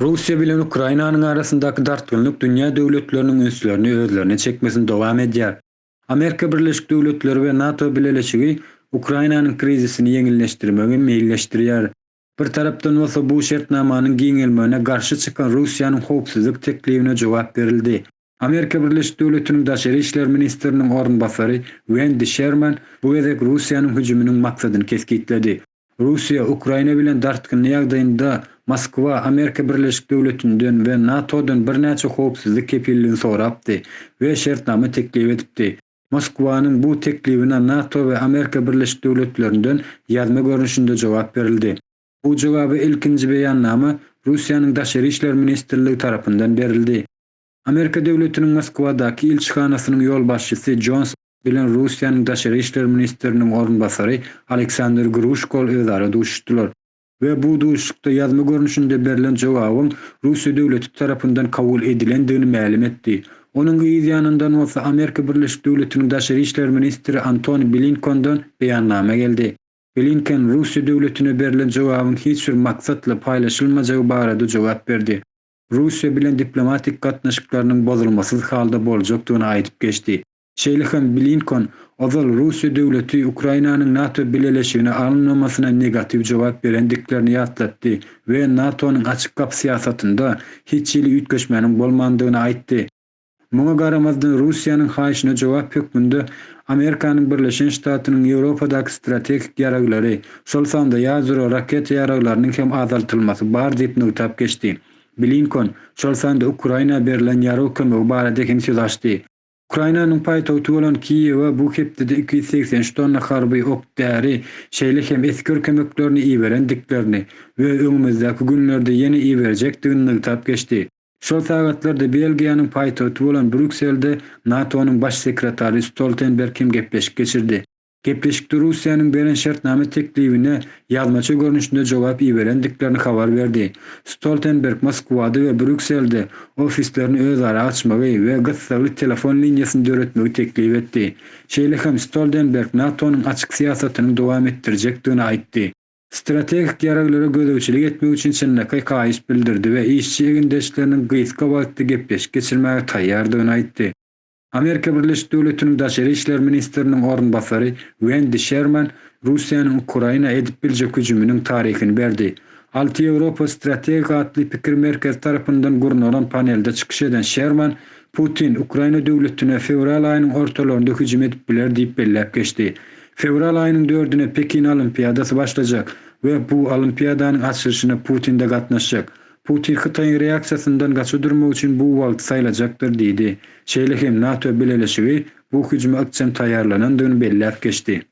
Russiýa bilen Ukrainanyň arasyndaky dartgynlyk dünýä döwletleriniň ünslerini özlerine çekmesini dowam edýär. Amerika Birleşik Döwletleri we NATO birleşigi Ukrainanyň krizisini ýeňilleşdirmegi meýilleşdirýär. Bir tarapdan bolsa bu şertnamanyň giňelmegine garşy çykan Russiýanyň howpsuzlyk teklibine jogap berildi. Amerika Birleşik Döwletleri'nin Daşary işler ministriniň ornbasary Wendy Sherman bu gezek Russiýanyň hüjüminiň maksadyny keskitledi. Russiýa Ukraina bilen dartgynly ýagdaýynda Moskwa Amerika Birleşik Döwletlerinden we NATO'dan birnäçe howpsuzlyk kepilligini sorapdy we şertnama teklip etipdi. Moskwanyň bu teklibine NATO we Amerika Birleşik Döwletlerinden ýazma görnüşinde jogap berildi. Bu jogaby ilkinji beýannama Russiýanyň Daşary işler ministrligi tarapyndan berildi. Amerika Döwletiniň Moskwadaky ilçihanasynyň ýol başçysy Jones bilen Russiýanyň Daşary işler ministriniň ornbasary Aleksandr Grushko özara duşdylar. Ve bu duşlukda ýazma görnüşinde berilen jogabyň Russiýa döwleti tarapyndan kabul edilendigini ma'lum etdi. Onuň ýanyndan bolsa Amerika Birleşik Döwletleri'niň Daşary işler ministri Antony Blinken'dan beýannama geldi. Blinken Russiýa döwletine berilen jogabyň hiç bir maksatla paýlaşylmajagy barada jogap berdi. Russiýa bilen diplomatik gatnaşyklarynyň bozulmasyz halda boljakdygyny aýdyp geçdi. Şeýlehem Blinken ozal Russiýa döwleti Ukrainanyň NATO birleşigine alınmasyna negativ jogap berendiklerini ýatlatdy we NATO'nyň açyk gap siýasatynda hiç ýyly ütgeşmeniň bolmandygyny aýtdy. Muňa garamazdan Russiýanyň haýyşyna jogap hökmünde Amerikanyň Birleşen Ştatlarynyň Ýewropadaky strategik ýaraglary, şol sanda ýazgyry raket ýaraglarynyň hem azaltylmasy bar diýip nutap geçdi. Blinken şol sanda Ukraina berilen ýarag kömegi barada hem söz açdy. Ukrainanyň paýtagty bolan Kiýewe bu hepde 280 tonna harby ok däri, şeýle hem eski kömeklerini iýerendiklerini we öňümüzdäki günlerde ýene iýerjekdigini nutap geçdi. Şol sagatlarda Belgiýanyň paýtagty bolan Brükselde NATO'nyň baş sekretary Stoltenberg hem gepleşik geçirdi. Gepleşikde Russiýanyň beren şertnama teklibine ýazmaça görnüşinde jogap iýerendiklerini habar berdi. Stoltenberg Moskwada we Brükselde ofislerini özara açmagy we gysgaly telefon liniýasyny döretmegi teklip etdi. Şeýle hem Stoltenberg NATO'nyň açyk siýasatyny dowam etdirjekdigini aýtdy. Strategik ýaraglara gödäwçilik etmek üçin çynlyky kaýyş bildirdi we işçi egindeşleriniň gyýyska wagtda gepleşik geçirmäge taýýardygyny aýtdy. Amerika Birleşik Döwletleri'niň Daşary işler ministriniň ornbasary Wendy Sherman Russiýanyň Ukraina edip biljek hüjüminiň taryhyny berdi. Alty Ýewropa strategik atly pikir merkezi tarapyndan gurnulan panelde çykyş eden Sherman, Putin Ukraina döwletine fevral aýynyň ortalarynda hüjüm edip biler diýip belläp geçdi. Fevral aýynyň 4-üne Pekin Olimpiadasy başlajak we bu olimpiadanyň açylyşyna Putin de gatnaşjak. Putin Hytaýyň reaksiýasyndan gaçydyrmak üçin bu wagt saýlajakdyr diýdi. Şeýle hem NATO birleşigi bu hüjüme akçam taýýarlanandygyny belläp geçdi.